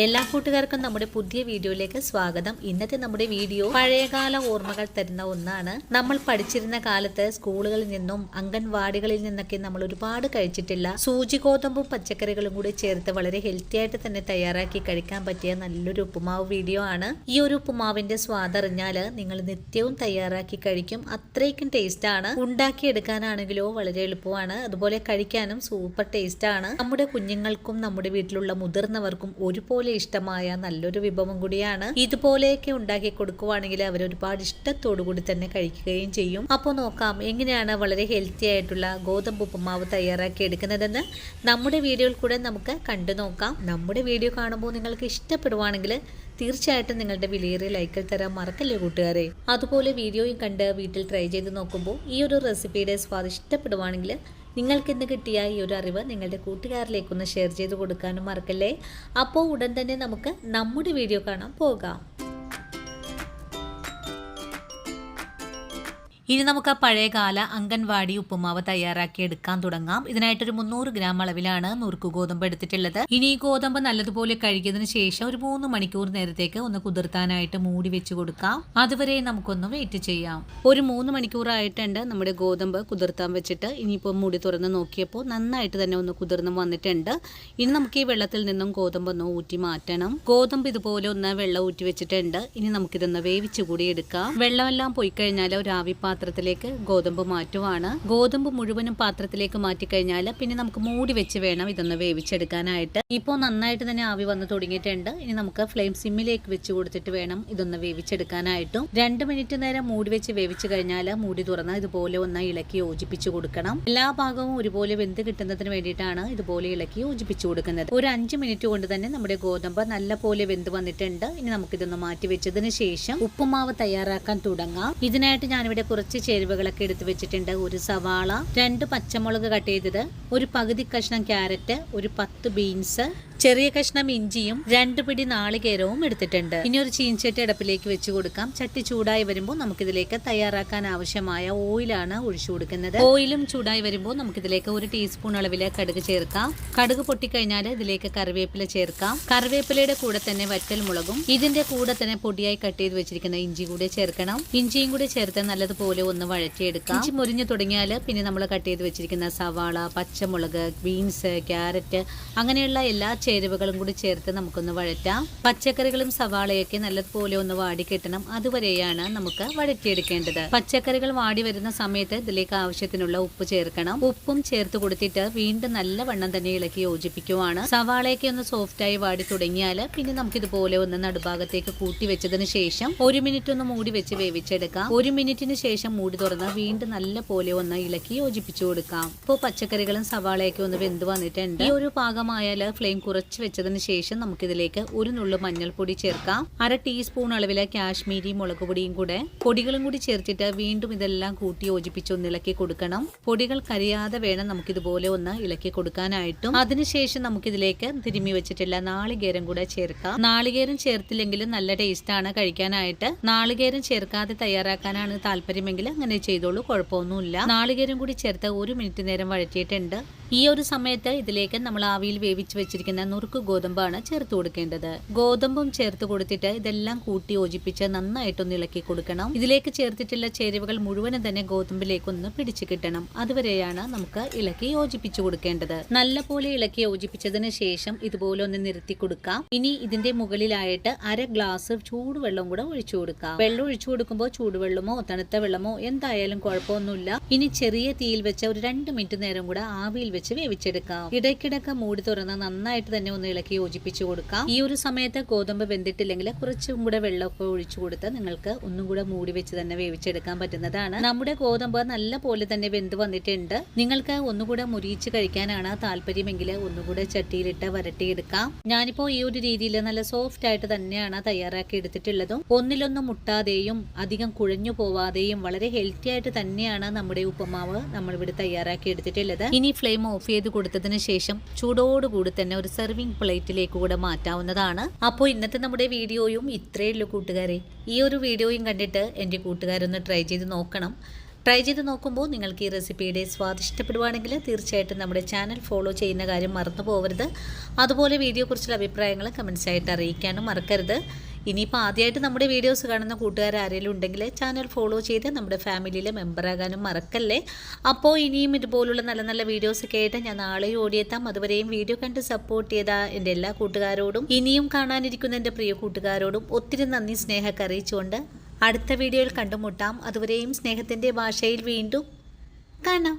എല്ലാ കൂട്ടുകാർക്കും നമ്മുടെ പുതിയ വീഡിയോയിലേക്ക് സ്വാഗതം. ഇന്നത്തെ നമ്മുടെ വീഡിയോ പഴയകാല ഓർമ്മകൾ തരുന്ന ഒന്നാണ്. നമ്മൾ പഠിച്ചിരുന്ന കാലത്ത് സ്കൂളുകളിൽ നിന്നും അംഗൻവാടികളിൽ നിന്നൊക്കെ നമ്മൾ ഒരുപാട് കഴിച്ചിട്ടില്ല സൂചി ഗോതമ്പും പച്ചക്കറികളും കൂടി ചേർത്ത് വളരെ ഹെൽത്തി ആയിട്ട് തന്നെ തയ്യാറാക്കി കഴിക്കാൻ പറ്റിയ നല്ലൊരു ഉപ്പുമാവ് വീഡിയോ ആണ്. ഈ ഒരു ഉപ്പുമാവിന്റെ സ്വാദ് അറിഞ്ഞാൽ നിങ്ങൾ നിത്യവും തയ്യാറാക്കി കഴിക്കും. അത്രയ്ക്കും ടേസ്റ്റ് ആണ്. ഉണ്ടാക്കിയെടുക്കാനാണെങ്കിലോ വളരെ എളുപ്പമാണ്. അതുപോലെ കഴിക്കാനും സൂപ്പർ ടേസ്റ്റ് ആണ്. നമ്മുടെ കുഞ്ഞുങ്ങൾക്കും നമ്മുടെ വീട്ടിലുള്ള മുതിർന്നവർക്കും ഒരുപോലെ ഇഷ്ടമായ നല്ലൊരു വിഭവം കൂടിയാണ്. ഇതുപോലെയൊക്കെ ഉണ്ടാക്കി കൊടുക്കുവാണെങ്കിൽ അവർ ഒരുപാട് ഇഷ്ടത്തോടു കൂടി തന്നെ കഴിക്കുകയും ചെയ്യും. അപ്പോൾ നോക്കാം എങ്ങനെയാണ് വളരെ ഹെൽത്തി ആയിട്ടുള്ള ഗോതമ്പ് ഉപ്പുമാവ് തയ്യാറാക്കി എടുക്കുന്നതെന്ന് നമ്മുടെ വീഡിയോയിൽ കൂടെ നമുക്ക് കണ്ടു നോക്കാം. നമ്മുടെ വീഡിയോ കാണുമ്പോൾ നിങ്ങൾക്ക് ഇഷ്ടപ്പെടുവാണെങ്കിൽ തീർച്ചയായിട്ടും നിങ്ങളുടെ വിലയേറിയ ലൈക്കിൽ തരാൻ മറക്കല്ലേ കൂട്ടുകാരെ. അതുപോലെ വീഡിയോയും കണ്ട് വീട്ടിൽ ട്രൈ ചെയ്ത് നോക്കുമ്പോൾ ഈ ഒരു റെസിപ്പിയുടെ സ്വാദ് ഇഷ്ടപ്പെടുവാണെങ്കിൽ നിങ്ങൾക്ക് ഇന്ന് കിട്ടിയ ഈ ഒരു അറിവ് നിങ്ങളുടെ കൂട്ടുകാരിലേക്കൊന്ന് ഷെയർ ചെയ്ത് കൊടുക്കാനും മറക്കല്ലേ. അപ്പോൾ ഉടൻ തന്നെ നമുക്ക് നമ്മുടെ വീഡിയോ കാണാൻ പോകാം. ഇനി നമുക്ക് പഴയകാല അംഗൻവാടി ഉപ്പുമാവ് തയ്യാറാക്കി എടുക്കാൻ തുടങ്ങാം. ഇതിനായിട്ടൊരു 300 ഗ്രാം അളവിലാണ് നുറുക്ക് ഗോതമ്പ് എടുത്തിട്ടുള്ളത്. ഇനി ഈ ഗോതമ്പ് നല്ലതുപോലെ കഴുകിയതിനു ശേഷം ഒരു 3 മണിക്കൂർ നേരത്തേക്ക് ഒന്ന് കുതിർത്താനായിട്ട് മൂടി വെച്ച് കൊടുക്കാം. അതുവരെ നമുക്കൊന്ന് വെയിറ്റ് ചെയ്യാം. ഒരു 3 മണിക്കൂറായിട്ടുണ്ട് നമ്മുടെ ഗോതമ്പ് കുതിർത്താൻ വെച്ചിട്ട്. ഇനിയിപ്പോൾ മൂടി തുറന്ന് നോക്കിയപ്പോൾ നന്നായിട്ട് തന്നെ ഒന്ന് കുതിർന്ന് വന്നിട്ടുണ്ട്. ഇനി നമുക്ക് ഈ വെള്ളത്തിൽ നിന്നും ഗോതമ്പ് ഒന്ന് ഊറ്റി മാറ്റണം. ഗോതമ്പ് ഇതുപോലെ ഒന്ന് വെള്ളം ഊറ്റി വെച്ചിട്ടുണ്ട്. ഇനി നമുക്കിതൊന്ന് വേവിച്ചു കൂടി എടുക്കാം. വെള്ളമെല്ലാം പോയി കഴിഞ്ഞാൽ ഒരു ആവി പാത്രത്തിലേക്ക് ഗോതമ്പ് മാറ്റുവാണ്. ഗോതമ്പ് മുഴുവനും പാത്രത്തിലേക്ക് മാറ്റിക്കഴിഞ്ഞാൽ പിന്നെ നമുക്ക് മൂടി വെച്ച് വേണം ഇതൊന്ന് വേവിച്ചെടുക്കാനായിട്ട്. ഇപ്പോൾ നന്നായിട്ട് തന്നെ ആവി വന്ന് തുടങ്ങിയിട്ടുണ്ട്. ഇനി നമുക്ക് ഫ്ലെയിം സിമ്മിലേക്ക് വെച്ച് കൊടുത്തിട്ട് വേണം ഇതൊന്ന് വേവിച്ചെടുക്കാനായിട്ടും. 2 മിനിറ്റ് നേരം മൂടി വെച്ച് വേവിച്ചു കഴിഞ്ഞാൽ മൂടി തുറന്ന് ഇതുപോലെ ഒന്ന് ഇളക്കി യോജിപ്പിച്ചു കൊടുക്കണം. എല്ലാ ഭാഗവും ഒരുപോലെ വെന്ത് കിട്ടുന്നതിന് വേണ്ടിയിട്ടാണ് ഇതുപോലെ ഇളക്കി യോജിപ്പിച്ചു കൊടുക്കുന്നത്. ഒരു 5 മിനിറ്റ് കൊണ്ട് തന്നെ നമ്മുടെ ഗോതമ്പ് നല്ല പോലെ വെന്ത് വന്നിട്ടുണ്ട്. ഇനി നമുക്കിതൊന്ന് മാറ്റി വെച്ചതിന് ശേഷം ഉപ്പുമാവ് തയ്യാറാക്കാൻ തുടങ്ങാം. ഇതിനായിട്ട് ഞാനിവിടെ കുറച്ച് ചേരുവകളൊക്കെ എടുത്തു വെച്ചിട്ടുണ്ട്. ഒരു സവാള, 2 പച്ചമുളക് കട്ട് ചെയ്തത്, ഒരു പകുതി കഷ്ണം ക്യാരറ്റ്, ഒരു 10 ബീൻസ്, ചെറിയ കഷ്ണം ഇഞ്ചിയും 2 പിടി നാളികേരവും എടുത്തിട്ടുണ്ട്. ഇനി ഒരു ചീൻചട്ടി അടുപ്പിലേക്ക് വെച്ച് കൊടുക്കാം. ചട്ടി ചൂടായി വരുമ്പോൾ നമുക്കിതിലേക്ക് തയ്യാറാക്കാൻ ആവശ്യമായ ഓയിലാണ് ഒഴിച്ചു കൊടുക്കുന്നത്. ഓയിലും ചൂടായി വരുമ്പോൾ നമുക്കിതിലേക്ക് 1 ടീസ്പൂൺ അളവില് കടുക് ചേർക്കാം. കടുക് പൊട്ടിക്കഴിഞ്ഞാൽ ഇതിലേക്ക് കറിവേപ്പില ചേർക്കാം. കറിവേപ്പിലയുടെ കൂടെ തന്നെ വറ്റൽ മുളകും ഇതിന്റെ കൂടെ തന്നെ പൊടിയായി കട്ട് ചെയ്ത് വെച്ചിരിക്കുന്ന ഇഞ്ചി കൂടെ ചേർക്കണം. ഇഞ്ചിയും കൂടി ചേർത്ത് നല്ലതുപോലെ ഒന്ന് വഴറ്റിയെടുക്കാം. ഇഞ്ചി മുരിഞ്ഞു തുടങ്ങിയാൽ പിന്നെ നമ്മൾ കട്ട് ചെയ്ത് വെച്ചിരിക്കുന്ന സവാള, പച്ചമുളക്, ബീൻസ്, ക്യാരറ്റ് അങ്ങനെയുള്ള എല്ലാ ചേരുവകളും കൂടി ചേർത്ത് നമുക്കൊന്ന് വഴറ്റാം. പച്ചക്കറികളും സവാളയൊക്കെ നല്ലതുപോലെ ഒന്ന് വാടി കിട്ടണം. അതുവരെയാണ് നമുക്ക് വഴറ്റിയെടുക്കേണ്ടത്. പച്ചക്കറികൾ വാടി വരുന്ന സമയത്ത് ഇതിലേക്ക് ആവശ്യത്തിനുള്ള ഉപ്പ് ചേർക്കണം. ഉപ്പും ചേർത്ത് കൊടുത്തിട്ട് വീണ്ടും നല്ലവണ്ണം തന്നെ ഇളക്കി യോജിപ്പിക്കുവാണ്. സവാളയൊക്കെ ഒന്ന് സോഫ്റ്റായി വാടി തുടങ്ങിയാൽ പിന്നെ നമുക്ക് ഇതുപോലെ ഒന്ന് നടുഭാഗത്തേക്ക് കൂട്ടി വെച്ചതിന് ശേഷം 1 മിനിറ്റ് ഒന്ന് മൂടി വെച്ച് വേവിച്ചെടുക്കാം. 1 മിനിറ്റിന് ശേഷം മൂടി തുറന്ന് വീണ്ടും നല്ല പോലെ ഒന്ന് ഇളക്കി യോജിപ്പിച്ചു കൊടുക്കാം. ഇപ്പോൾ പച്ചക്കറികളും സവാളയൊക്കെ ഒന്ന് വെന്ത് വന്നിട്ടുണ്ട്. ഈ ഒരു പാകമായാൽ ഫ്ലെയിം കുറച്ച് വെച്ചതിന് ശേഷം നമുക്കിതിലേക്ക് 1 നുള്ളു മഞ്ഞൾപ്പൊടി ചേർക്കാം. 1/2 ടീസ്പൂൺ അളവിലെ കാശ്മീരി മുളക് പൊടിയും കൂടെ പൊടികളും കൂടി ചേർത്തിട്ട് വീണ്ടും ഇതെല്ലാം കൂട്ടി യോജിപ്പിച്ച് ഒന്ന് ഇളക്കി കൊടുക്കണം. പൊടികൾ കരിയാതെ വേണം നമുക്കിതുപോലെ ഒന്ന് ഇളക്കി കൊടുക്കാനായിട്ടും. അതിനുശേഷം നമുക്കിതിലേക്ക് തിരുമ്മി വെച്ചിട്ടുള്ള നാളികേരം കൂടെ ചേർക്കാം. നാളികേരം ചേർത്തില്ലെങ്കിലും നല്ല ടേസ്റ്റ് ആണ് കഴിക്കാനായിട്ട്. നാളികേരം ചേർക്കാതെ തയ്യാറാക്കാനാണ് താല്പര്യമെങ്കിൽ അങ്ങനെ ചെയ്തോളൂ, കുഴപ്പമൊന്നുമില്ല. നാളികേരം കൂടി ചേർത്ത് 1 മിനിറ്റ് നേരം വഴറ്റിയിട്ടുണ്ട്. ഈ ഒരു സമയത്ത് ഇതിലേക്ക് നമ്മൾ ആവിയിൽ വേവിച്ച് വെച്ചിരിക്കുന്ന നുറുക്ക് ഗോതമ്പാണ് ചേർത്ത് കൊടുക്കേണ്ടത്. ഗോതമ്പും ചേർത്ത് കൊടുത്തിട്ട് ഇതെല്ലാം കൂട്ടി യോജിപ്പിച്ച് നന്നായിട്ടൊന്ന് ഇളക്കി കൊടുക്കണം. ഇതിലേക്ക് ചേർത്തിട്ടുള്ള ചേരുവകൾ മുഴുവനും തന്നെ ഗോതമ്പിലേക്കൊന്ന് പിടിച്ചു കിട്ടണം. അതുവരെയാണ് നമുക്ക് ഇളക്കി യോജിപ്പിച്ചു കൊടുക്കേണ്ടത്. നല്ല പോലെ ഇളക്കി യോജിപ്പിച്ചതിന് ശേഷം ഇതുപോലെ ഒന്ന് നിരത്തി കൊടുക്കാം. ഇനി ഇതിന്റെ മുകളിലായിട്ട് 1/2 ഗ്ലാസ് ചൂടുവെള്ളം കൂടെ ഒഴിച്ചു കൊടുക്കാം. വെള്ളം ഒഴിച്ചു കൊടുക്കുമ്പോൾ ചൂടുവെള്ളമോ തണുത്ത വെള്ളമോ എന്തായാലും കുഴപ്പമൊന്നുമില്ല. ഇനി ചെറിയ തീയിൽ വെച്ച ഒരു 2 മിനിറ്റ് നേരം കൂടെ ആവിയിൽ വെച്ച് വേവിച്ചെടുക്കാം. ഇടയ്ക്കിടയ്ക്ക് മൂടി തുറന്ന് നന്നായിട്ട് തന്നെ ഒന്ന് ഇളക്കി യോജിപ്പിച്ചു കൊടുക്കാം. ഈ ഒരു സമയത്ത് ഗോതമ്പ് വെന്തിട്ടില്ലെങ്കിൽ കുറച്ചും കൂടെ വെള്ളമൊക്കെ ഒഴിച്ചു കൊടുത്ത് നിങ്ങൾക്ക് ഒന്നും കൂടെ മൂടി വെച്ച് തന്നെ വേവിച്ചെടുക്കാൻ പറ്റുന്നതാണ്. നമ്മുടെ ഗോതമ്പ് നല്ല പോലെ തന്നെ വെന്ത് വന്നിട്ടുണ്ട്. നിങ്ങൾക്ക് ഒന്നുകൂടെ മുരിയിച്ച് കഴിക്കാനാണ് താല്പര്യമെങ്കിൽ ഒന്നുകൂടെ ചട്ടിയിലിട്ട് വരട്ടിയെടുക്കാം. ഞാനിപ്പോൾ ഈ ഒരു രീതിയിൽ നല്ല സോഫ്റ്റ് ആയിട്ട് തന്നെയാണ് തയ്യാറാക്കി എടുത്തിട്ടുള്ളതും. ഒന്നിലൊന്നും മുട്ടാതെയും അധികം കുഴഞ്ഞു പോവാതെയും വളരെ ഹെൽത്തി ആയിട്ട് തന്നെയാണ് നമ്മുടെ ഉപ്പുമാവ് നമ്മളിവിടെ തയ്യാറാക്കി എടുത്തിട്ടുള്ളത്. ഇനി ഫ്ലെയിം ഓഫ് ചെയ്ത് കൊടുത്തതിന് ശേഷം ചൂടോടുകൂടി തന്നെ ഒരു സെർവിംഗ് പ്ലേറ്റിലേക്ക് കൂടെ മാറ്റാവുന്നതാണ്. അപ്പോൾ ഇന്നത്തെ നമ്മുടെ വീഡിയോയും ഇത്രയേ ഉള്ളൂ കൂട്ടുകാരെ. ഈ ഒരു വീഡിയോയും കണ്ടിട്ട് എൻ്റെ കൂട്ടുകാരൊന്ന് ട്രൈ ചെയ്ത് നോക്കണം. ട്രൈ ചെയ്ത് നോക്കുമ്പോൾ നിങ്ങൾക്ക് ഈ റെസിപ്പിയുടെ സ്വാദ് ഇഷ്ടപ്പെടുവാണെങ്കിൽ തീർച്ചയായിട്ടും നമ്മുടെ ചാനൽ ഫോളോ ചെയ്യുന്ന കാര്യം മറന്നു പോകരുത്. അതുപോലെ വീഡിയോയെക്കുറിച്ചുള്ള അഭിപ്രായങ്ങൾ കമൻസായിട്ട് അറിയിക്കാനും മറക്കരുത്. ഇനിയിപ്പോൾ ആദ്യമായിട്ട് നമ്മുടെ വീഡിയോസ് കാണുന്ന കൂട്ടുകാർ ആരെങ്കിലും ഉണ്ടെങ്കിൽ ചാനൽ ഫോളോ ചെയ്ത് നമ്മുടെ ഫാമിലിയിലെ മെമ്പറാകാനും മറക്കല്ലേ. അപ്പോൾ ഇനിയും ഇതുപോലുള്ള നല്ല നല്ല വീഡിയോസൊക്കെ ആയിട്ട് ഞാൻ നാളെ ഓടിയെത്താം. അതുവരെയും വീഡിയോ കണ്ട് സപ്പോർട്ട് ചെയ്ത എൻ്റെ എല്ലാ കൂട്ടുകാരോടും ഇനിയും കാണാനിരിക്കുന്ന എൻ്റെ പ്രിയ കൂട്ടുകാരോടും ഒത്തിരി നന്ദി സ്നേഹമൊക്കെ അറിയിച്ചുകൊണ്ട് അടുത്ത വീഡിയോയിൽ കണ്ടുമുട്ടാം. അതുവരെയും സ്നേഹത്തിൻ്റെ ഭാഷയിൽ വീണ്ടും കാണാം.